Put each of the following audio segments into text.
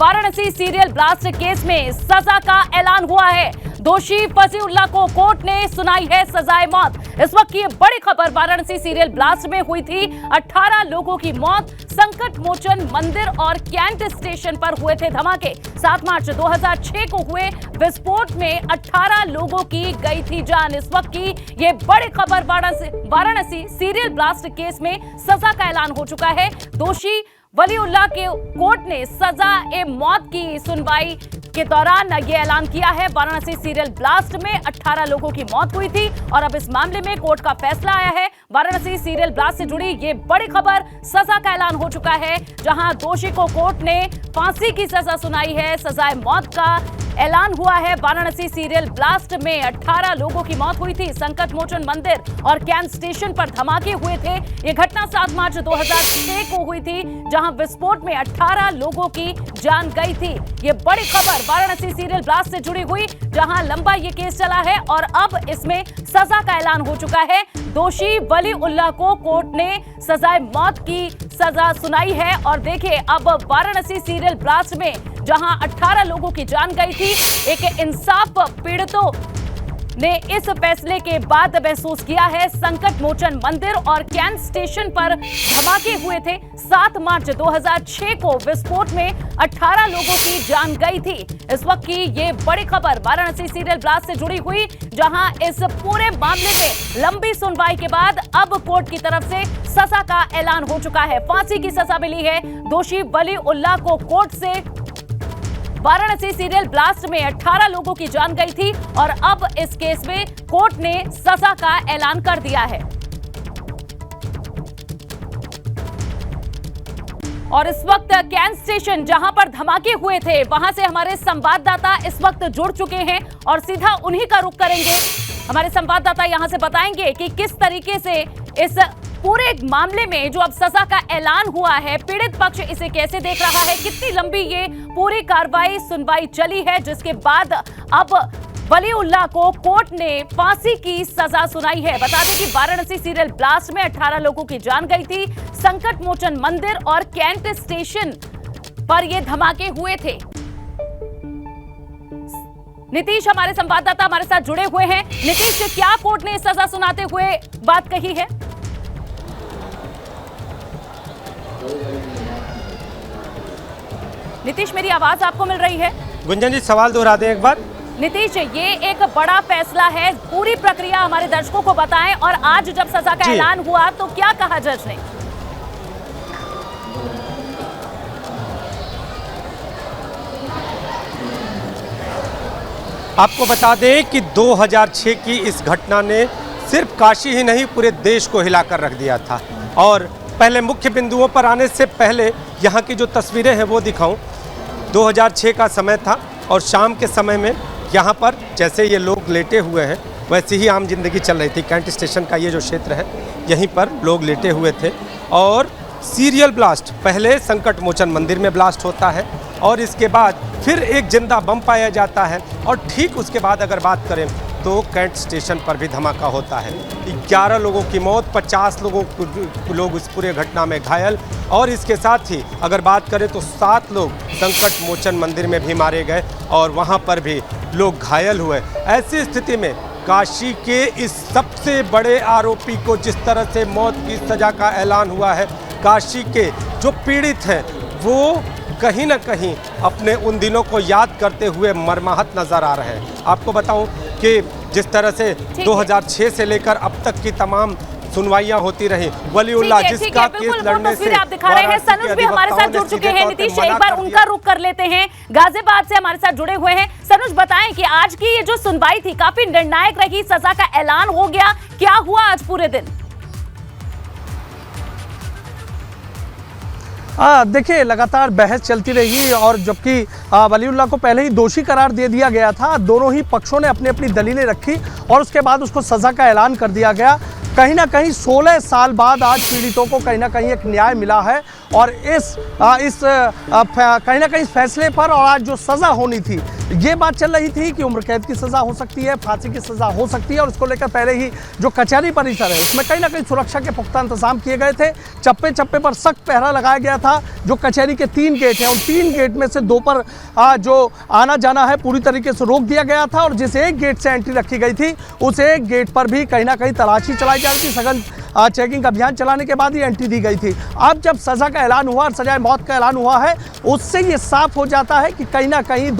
Varanasi serial blast case में सजा का ऐलान हुआ है। दोषी फजीउल्लाह को कोर्ट ने सुनाई है सजाए मौत। इस वक्त की बड़ी खबर वाराणसी सीरियल ब्लास्ट में हुई थी। 18 लोगों की मौत। संकट मोचन मंदिर और कैंट स्टेशन पर हुए थे धमाके। 7 मार्च 2006 को हुए विस्फोट में 18 लोगों की गई थी जान। इस वक्त की ये बड़ी खबर वाराणसी सीरियल ब्लास्ट केस में सजा का ऐलान हो चुका है। दोषी वलीउल्लाह के कोर्ट ने सजा ए मौत की सुनवाई के दौरान ये ऐलान किया है। वाराणसी सीरियल ब्लास्ट में 18 लोगों की मौत हुई थी और अब इस मामले में कोर्ट का फैसला आया है। वाराणसी सीरियल ब्लास्ट से जुड़ी ये बड़ी खबर, सजा का ऐलान हो चुका है, जहां दोषी को कोर्ट ने फांसी की सजा सुनाई है। सजाए मौत का ऐलान हुआ है। वाराणसी सीरियल ब्लास्ट में 18 लोगों की मौत हुई थी। संकट मोचन मंदिर और कैंट स्टेशन पर धमाके हुए थे। ये घटना 7 मार्च 2006 को हुई थी, जहां विस्फोट में 18 लोगों की जान गई थी। ये बड़ी खबर वाराणसी सीरियल ब्लास्ट से जुड़ी हुई, जहां लंबा ये केस चला है और अब इसमें सजा का ऐलान हो चुका है। दोषी वलीउल्लाह को कोर्ट ने सजाए मौत की सजा सुनाई है। और देखिए, अब वाराणसी सीरियल ब्लास्ट में जहां 18 लोगों की जान गई थी, एक इंसाफ पीड़ितों ने इस फैसले के बाद महसूस किया है। संकट मोचन मंदिर और कैंट स्टेशन पर धमाके हुए थे। 7 मार्च 2006 को विस्फोट में 18 लोगों की जान गई थी। इस वक्त की ये बड़ी खबर वाराणसी सीरियल ब्लास्ट से जुड़ी हुई, जहां इस पूरे मामले में लंबी सुनवाई के बाद अब कोर्ट की तरफ से सजा का ऐलान हो चुका है। फांसी की सजा मिली है। दोषी वलीउल्लाह को कोर्ट से वाराणसी सीरियल ब्लास्ट में 18 लोगों की जान गई थी और अब इस केस में कोर्ट ने सजा का ऐलान कर दिया है। और इस वक्त कैंट स्टेशन जहां पर धमाके हुए थे, वहां से हमारे संवाददाता इस वक्त जुड़ चुके हैं और सीधा उन्हीं का रुख करेंगे। हमारे संवाददाता यहां से बताएंगे कि किस तरीके से इस पूरे मामले में जो अब सजा का ऐलान हुआ है, पीड़ित पक्ष इसे कैसे देख रहा है, कितनी लंबी ये पूरी कार्रवाई सुनवाई चली है, जिसके बाद अब वलीउल्लाह को कोर्ट ने फांसी की सजा सुनाई है। बता दें कि वाराणसी सीरियल ब्लास्ट में 18 लोगों की जान गई थी। संकट मोचन मंदिर और कैंट स्टेशन पर ये धमाके हुए थे। नीतीश हमारे संवाददाता हमारे साथ जुड़े हुए हैं। नीतीश, क्या कोर्ट ने सजा सुनाते हुए बात कही है? नीतीश, मेरी आवाज आपको मिल रही है? गुंजन जी, सवाल दोहरा दें एक बार। नीतीश, ये एक बड़ा फैसला है, पूरी प्रक्रिया हमारे दर्शकों को बताएं। और आज जब सजा का ऐलान हुआ तो क्या कहा जज ने? आपको बता दें कि 2006 की इस घटना ने सिर्फ काशी ही नहीं, पूरे देश को हिलाकर रख दिया था। और पहले मुख्य बिंदुओं पर आने से पहले यहाँ की जो तस्वीरें हैं वो दिखाऊं। 2006 का समय था और शाम के समय में यहाँ पर जैसे ये लोग लेटे हुए हैं, वैसे ही आम जिंदगी चल रही थी। कैंट स्टेशन का ये जो क्षेत्र है, यहीं पर लोग लेटे हुए थे। और सीरियल ब्लास्ट पहले संकट मोचन मंदिर में ब्लास्ट होता है और इसके बाद फिर एक जिंदा बम पाया जाता है और ठीक उसके बाद अगर बात करें तो कैंट स्टेशन पर भी धमाका होता है। 11 लोगों की मौत, 50 लोग इस पूरे घटना में घायल और इसके साथ ही अगर बात करें तो 7 लोग संकट मोचन मंदिर में भी मारे गए और वहां पर भी लोग घायल हुए। ऐसी स्थिति में काशी के इस सबसे बड़े आरोपी को जिस तरह से मौत की सजा का ऐलान हुआ है, काशी के जो पीड़ित हैं वो कहीं ना कहीं अपने उन दिनों को याद करते हुए मर्माहत नजर आ रहे हैं। आपको बताऊं कि जिस तरह से 2006 से लेकर अब तक की तमाम सुनवाइयां होती रही, वलीउल्लाह जिसका केस लड़ने से आप दिखा रहे हैं। सनुज भी हमारे साथ जुड़ चुके हैं। नीतीश, एक बार उनका रुख कर लेते हैं। गाजियाबाद से हमारे साथ जुड़े हुए हैं। सनुज, बताएं कि आज की ये जो सुनवाई थी काफी निर्णायक रही, सजा का ऐलान हो गया, क्या हुआ आज पूरे दिन? देखिए, लगातार बहस चलती रही और जबकि वलीउल्लाह को पहले ही दोषी करार दे दिया गया था, दोनों ही पक्षों ने अपनी अपनी दलीलें रखी और उसके बाद उसको सज़ा का ऐलान कर दिया गया। कहीं ना कहीं 16 साल बाद आज पीड़ितों को कहीं ना कहीं एक न्याय मिला है और कहीं ना कहीं इस फैसले पर और आज जो सज़ा होनी थी ये बात चल रही थी कि उम्र कैद की सज़ा हो सकती है, फांसी की सज़ा हो सकती है और उसको लेकर पहले ही जो कचहरी परिसर है उसमें कहीं ना कहीं सुरक्षा के पुख्ता इंतजाम किए गए थे। चप्पे चप्पे पर सख्त पहरा लगाया गया था। जो कचहरी के 3 गेट हैं उन 3 गेट में से 2 पर जो आना जाना है पूरी तरीके से रोक दिया गया था और जिस एक गेट से एंट्री रखी गई थी उस एक गेट पर भी कहीं ना कहीं तलाशी चलाई जा रही थी। सघन चेकिंग अभियान चलाने के बाद ही एंट्री दी गई थी। अब जब सज़ा का ऐलान हुआ और सजाए मौत का ऐलान हुआ है उससे ये साफ हो जाता है कि कहीं ना कहीं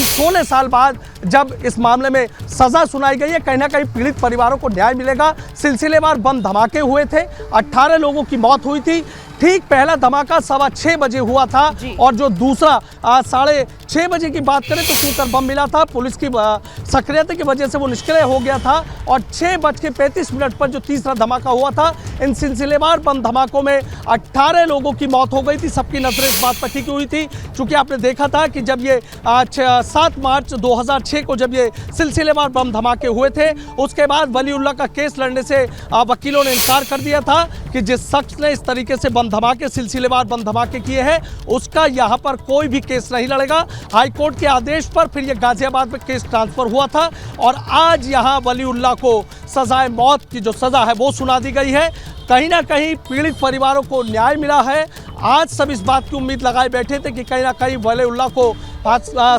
16 साल बाद जब इस मामले में सज़ा सुनाई गई है कहीं ना कहीं पीड़ित परिवारों को न्याय मिलेगा। सिलसिलेवार बम धमाके हुए थे, 18 लोगों की मौत हुई थी। ठीक पहला धमाका 6:15 बजे हुआ था और जो दूसरा 6:30 बजे की बात करें तो शूटर बम मिला था। पुलिस की सक्रियता की वजह से वो निष्क्रिय हो गया था और 6:35 पर जो तीसरा धमाका हुआ था, इन सिलसिलेवार बम धमाकों में 18 लोगों की मौत हो गई थी। सबकी नजरें इस बात पर टिकी हुई थी क्योंकि आपने देखा था कि जब ये 7 मार्च 2006 को जब ये सिलसिलेवार बम धमाके हुए थे उसके बाद वलीउल्लाह का केस लड़ने से वकीलों ने इनकार कर दिया था कि जिस शख्स ने इस तरीके से बम धमाके सिलसिलेवार बम धमाके किए हैं उसका यहाँ पर कोई भी केस नहीं लड़ेगा। हाईकोर्ट के आदेश पर फिर ये गाजियाबाद में केस ट्रांसफर हुआ था और आज यहाँ वलीउल्लाह को सजाए मौत की जो सज़ा है वो सुना दी गई है। कहीं ना कहीं पीड़ित परिवारों को न्याय मिला है। आज सब इस बात की उम्मीद लगाए बैठे थे कि कहीं ना कहीं वलीउल्लाह को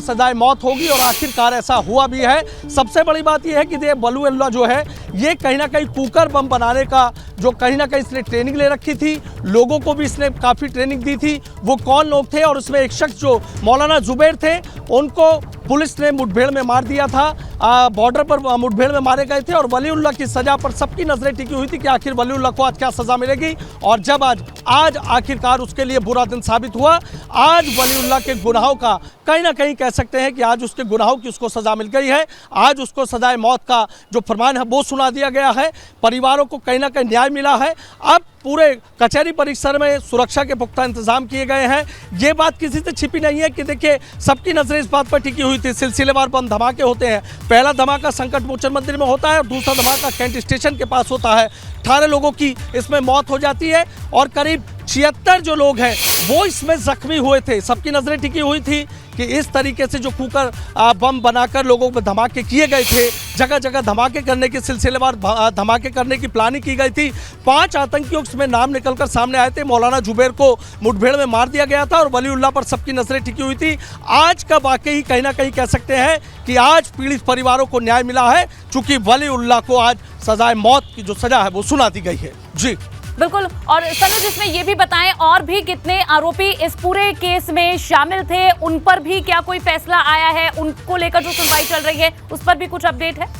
सजाए मौत होगी और आखिरकार ऐसा हुआ भी है। सबसे बड़ी बात यह है कि वलीउल्लाह जो है ये कहीं ना कहीं कुकर बम बनाने का जो कहीं ना कहीं इसने ट्रेनिंग ले रखी थी, लोगों को भी इसने काफ़ी ट्रेनिंग दी थी। वो कौन लोग थे और उसमें एक शख्स जो मौलाना जुबैर थे उनको पुलिस ने मुठभेड़ में मार दिया था। बॉर्डर पर मुठभेड़ में मारे गए थे और वलीउल्लाह की सज़ा पर सबकी नज़रें टिकी हुई थी कि आखिर वलीउल्लाह को आज क्या सज़ा मिलेगी और जब आज आखिरकार उसके लिए बुरा दिन साबित हुआ। आज वलीउल्लाह के गुनाहों का कहीं ना कहीं कह सकते हैं कि आज उसके गुनाहों की उसको सज़ा मिल गई है। आज उसको सजाए मौत का जो फरमान है वो सुना दिया गया है। परिवारों को कहीं ना कहीं न्याय मिला है। अब पूरे कचहरी परिसर में सुरक्षा के पुख्ता इंतजाम किए गए हैं। ये बात किसी से छिपी नहीं है कि देखिए सबकी नजरें इस बात पर टिकी हुई थी। सिलसिलेवार बम धमाके होते हैं। पहला धमाका संकट मोचन मंदिर में होता है और दूसरा धमाका कैंट स्टेशन के पास होता है। 18 लोगों की इसमें मौत हो जाती है और करीब 76 जो लोग हैं वो इसमें जख्मी हुए थे। सबकी नजरें टिकी हुई थी कि इस तरीके से जो कुकर बम बनाकर लोगों पर धमाके किए गए थे, जगह जगह धमाके करने के सिलसिलेवार धमाके करने की प्लानिंग की गई थी। 5 आतंकियों में नाम निकलकर सामने आए थे। मौलाना जुबैर को मुठभेड़ में मार दिया गया था और वलीउल्लाह पर सबकी नजरें टिकी हुई थी। आज का वाकई कहीं ना कहीं कह सकते हैं कि आज पीड़ित परिवारों को न्याय मिला है चूंकि वलीउल्लाह को आज सजाए मौत की जो सजा है वो सुना दी गई है। जी बिल्कुल। और सनुज इसमें ये भी बताएं और भी कितने आरोपी इस पूरे केस में शामिल थे, उन पर भी क्या कोई फैसला आया है? उनको लेकर जो सुनवाई चल रही है उस पर भी कुछ अपडेट है?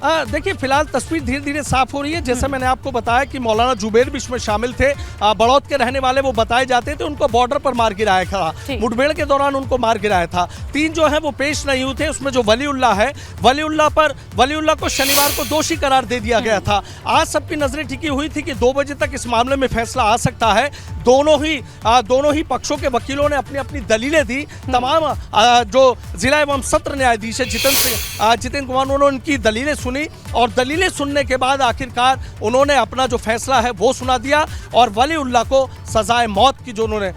देखिए फिलहाल तस्वीर धीरे धीरे साफ हो रही है। जैसे मैंने आपको बताया कि मौलाना जुबैर भी इसमें शामिल थे। बड़ौत के रहने वाले वो बताए जाते थे। उनको बॉर्डर पर मार गिराया था। मुठभेड़ के दौरान उनको मार गिराया था। 3 जो है वो पेश नहीं हुए थे। उसमें जो वलीउल्लाह है, वलीउल्लाह को शनिवार को दोषी करार दे दिया गया था। आज सबकी नजरें टिकी हुई थी कि 2 बजे तक इस मामले में फैसला आ सकता है। दोनों ही पक्षों के वकीलों ने अपनी अपनी दलीलें दी। तमाम जो जिला एवं सत्र न्यायाधीश है जितेंद्र कुमार, उन्होंने उनकी दलीलें सुनी और दलीलें सुनने के बाद आखिरकार उन्होंने अपना जो फैसला है वो सुना दिया और वलीउल्लाह को सजाए मौत की जो उन्होंने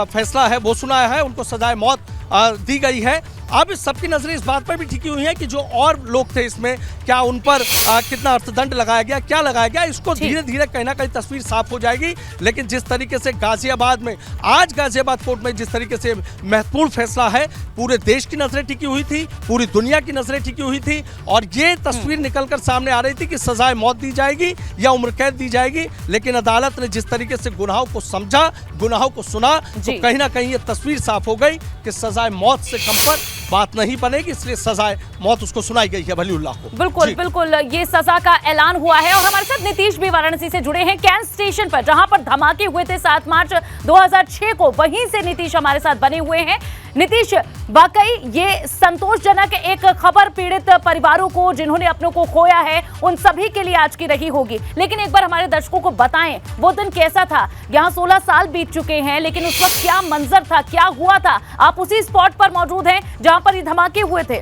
फैसला है वो सुनाया है। उनको सजाए मौत दी गई है। अब सबकी नजरें इस बात पर भी टिकी हुई है कि जो और लोग थे इसमें क्या उन पर कितना अर्थदंड लगाया गया, क्या लगाया गया, इसको धीरे धीरे कहीं ना कहीं तस्वीर साफ हो जाएगी। लेकिन जिस तरीके से गाजियाबाद में आज गाजियाबाद कोर्ट में जिस तरीके से महत्वपूर्ण फैसला है, पूरे देश की नजरें टिकी हुई थी, पूरी दुनिया की नजरें टिकी हुई थी और ये तस्वीर निकलकर सामने आ रही थी कि सजाए मौत दी जाएगी या उम्र कैद दी जाएगी। लेकिन अदालत ने जिस तरीके से गुनाहों को समझा, गुनाहों को सुना, तो कहीं ना कहीं ये तस्वीर साफ हो गई कि सजाए मौत से कम पर बात नहीं बनेगी, इसलिए सजाए मौत उसको सुनाई गई है वलीउल्लाह को। बिल्कुल बिल्कुल, ये सजा का ऐलान हुआ है। और हमारे साथ नीतीश भी वाराणसी से जुड़े हैं, कैंट स्टेशन पर जहां पर धमाके हुए थे 7 मार्च 2006 को, वहीं से नीतीश हमारे साथ बने हुए हैं। नीतीश, वाकई ये संतोषजनक एक खबर पीड़ित परिवारों को जिन्होंने अपनों को खोया है उन सभी के लिए आज की रही होगी, लेकिन एक बार हमारे दर्शकों को बताएं वो दिन कैसा था। यहाँ 16 साल बीत चुके हैं, लेकिन उस वक्त क्या मंजर था, क्या हुआ था? आप उसी स्पॉट पर मौजूद हैं जहां पर ये धमाके हुए थे।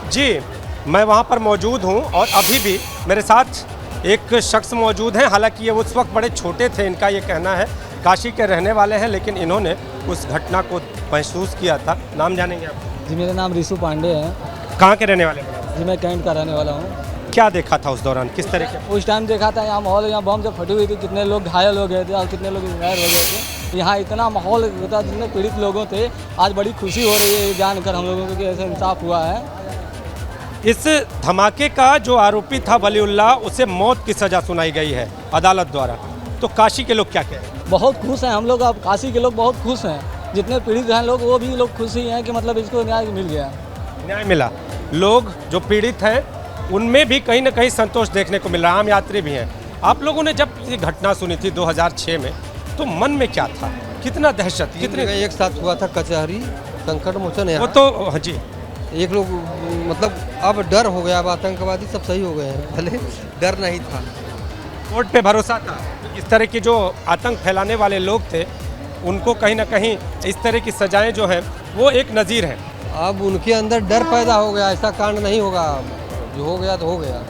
जी, मैं वहाँ पर मौजूद हूँ और अभी भी मेरे साथ एक शख्स मौजूद हैं, हालांकि ये उस वक्त बड़े छोटे थे, इनका ये कहना है, काशी के रहने वाले हैं, लेकिन इन्होंने उस घटना को महसूस किया था। नाम जानेंगे आप? जी मेरा नाम रिशु पांडे है। कहाँ के रहने वाले हैं? जी मैं कैंट का रहने वाला हूँ। क्या देखा था उस दौरान, किस तरह के? उस टाइम देखा था यहाँ माहौल, यहाँ बम जब फटी हुई थी कितने लोग घायल हो गए थे और कितने लोग इंजर्ड हो गए थे। यहाँ इतना माहौल होता, जितने पीड़ित लोगों थे। आज बड़ी खुशी हो रही है ये जानकर हम लोगों को कि ऐसा इंसाफ हुआ है। इस धमाके का जो आरोपी था वलीउल्लाह, उसे मौत की सज़ा सुनाई गई है अदालत द्वारा। तो काशी के लोग क्या कह रहे हैं? बहुत खुश हैं हम लोग, अब काशी के लोग बहुत खुश हैं। जितने पीड़ित हैं लोग, वो भी लोग खुशी हैं कि मतलब इसको न्याय मिल गया, न्याय मिला। लोग जो पीड़ित हैं उनमें भी कहीं ना कहीं संतोष देखने को मिल रहा है, आम यात्री भी हैं। आप लोगों ने जब ये घटना सुनी थी 2006 में, तो मन में क्या था, कितना दहशत, कितने एक साथ हुआ था कचहरी संकट मोचन है वो तो हाँ जी, एक लोग मतलब अब डर हो गया, अब आतंकवादी सब सही हो गए हैं, पहले डर नहीं था। कोर्ट पे भरोसा था। इस तरह की जो आतंक फैलाने वाले लोग थे, उनको कहीं ना कहीं इस तरह की सजाएं जो हैं वो एक नज़ीर है। अब उनके अंदर डर पैदा हो गया, ऐसा कांड नहीं होगा, जो हो गया तो हो गया।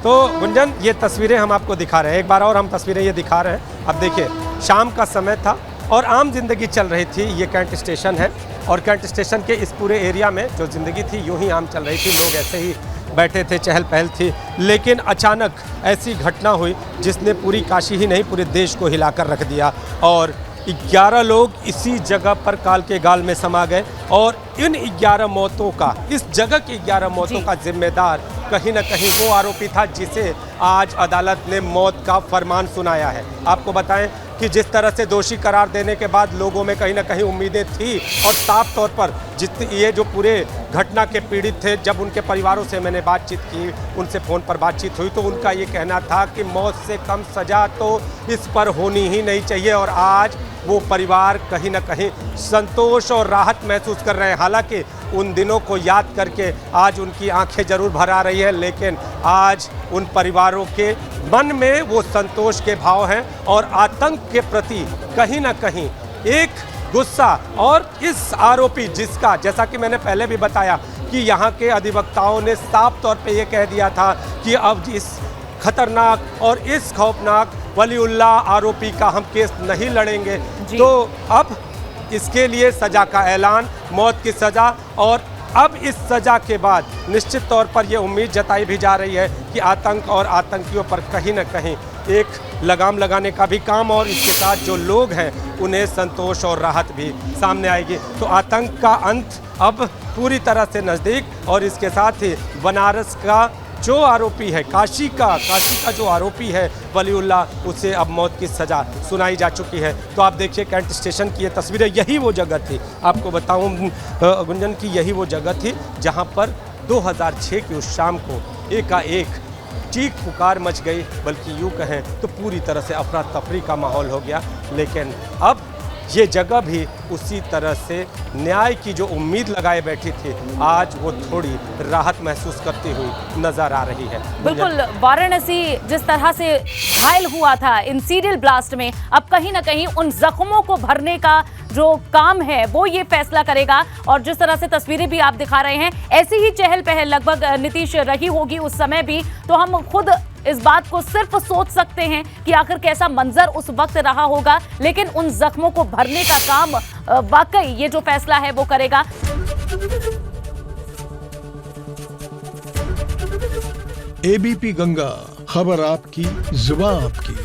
तो गुंजन, ये तस्वीरें हम आपको दिखा रहे हैं, एक बार और हम तस्वीरें ये दिखा रहे हैं। अब देखिए, शाम का समय था और आम जिंदगी चल रही थी। ये कैंट स्टेशन है और कैंट स्टेशन के इस पूरे एरिया में जो ज़िंदगी थी यूं ही आम चल रही थी, लोग ऐसे ही बैठे थे, चहल पहल थी। लेकिन अचानक ऐसी घटना हुई जिसने पूरी काशी ही नहीं पूरे देश को हिलाकर रख दिया और 11 लोग इसी जगह पर काल के गाल में समा गए। और इन 11 मौतों का, इस जगह की 11 मौतों का जिम्मेदार कहीं ना कहीं वो आरोपी था जिसे आज अदालत ने मौत का फरमान सुनाया है। आपको बताएं कि जिस तरह से दोषी करार देने के बाद लोगों में कहीं ना कहीं उम्मीदें थी और साफ तौर पर ये जो पूरे घटना के पीड़ित थे, जब उनके परिवारों से मैंने बातचीत की, उनसे फ़ोन पर बातचीत हुई, तो उनका ये कहना था कि मौत से कम सज़ा तो इस पर होनी ही नहीं चाहिए। और आज वो परिवार कहीं ना कहीं संतोष और राहत महसूस कर रहे हैं। हालांकि उन दिनों को याद करके आज उनकी आंखें ज़रूर भर आ रही है, लेकिन आज उन परिवारों के मन में वो संतोष के भाव हैं और आतंक के प्रति कहीं ना कहीं एक गुस्सा। और इस आरोपी जिसका, जैसा कि मैंने पहले भी बताया कि यहाँ के अधिवक्ताओं ने साफ तौर पे ये कह दिया था कि अब इस खतरनाक और इस खौफनाक वलीउल्लाह आरोपी का हम केस नहीं लड़ेंगे, तो अब इसके लिए सज़ा का ऐलान, मौत की सज़ा। और अब इस सज़ा के बाद निश्चित तौर पर यह उम्मीद जताई भी जा रही है कि आतंक और आतंकियों पर कहीं ना कहीं एक लगाम लगाने का भी काम, और इसके साथ जो लोग हैं उन्हें संतोष और राहत भी सामने आएगी। तो आतंक का अंत अब पूरी तरह से नज़दीक, और इसके साथ ही बनारस का जो आरोपी है, काशी का जो आरोपी है वलीउल्लाह, उसे अब मौत की सज़ा सुनाई जा चुकी है। तो आप देखिए कैंट स्टेशन की ये तस्वीरें, यही वो जगह थी, आपको बताऊं गुंजन की, यही वो जगह थी जहां पर 2006 की उस शाम को एकाएक चीख पुकार मच गई, बल्कि यूँ कहें तो पूरी तरह से अफरा तफरी का माहौल हो गया। लेकिन अब ये जगह भी उसी तरह से न्याय की जो उम्मीद लगाए बैठी थी, आज वो थोड़ी राहत महसूस करती हुई नजर आ रही है। बिल्कुल, वाराणसी जिस तरह से घायल हुआ था इन सीरियल ब्लास्ट में, अब कहीं ना कहीं उन जख्मों को भरने का जो काम है वो ये फैसला करेगा। और जिस तरह से तस्वीरें भी आप दिखा रहे हैं, ऐसी ही चहल पहल लगभग नीतीश रही होगी उस समय भी, तो हम खुद इस बात को सिर्फ सोच सकते हैं कि आखिर कैसा मंजर उस वक्त रहा होगा। लेकिन उन जख्मों को भरने का काम वाकई ये जो फैसला है वो करेगा। एबीपी गंगा, खबर आपकी, जुबान आपकी।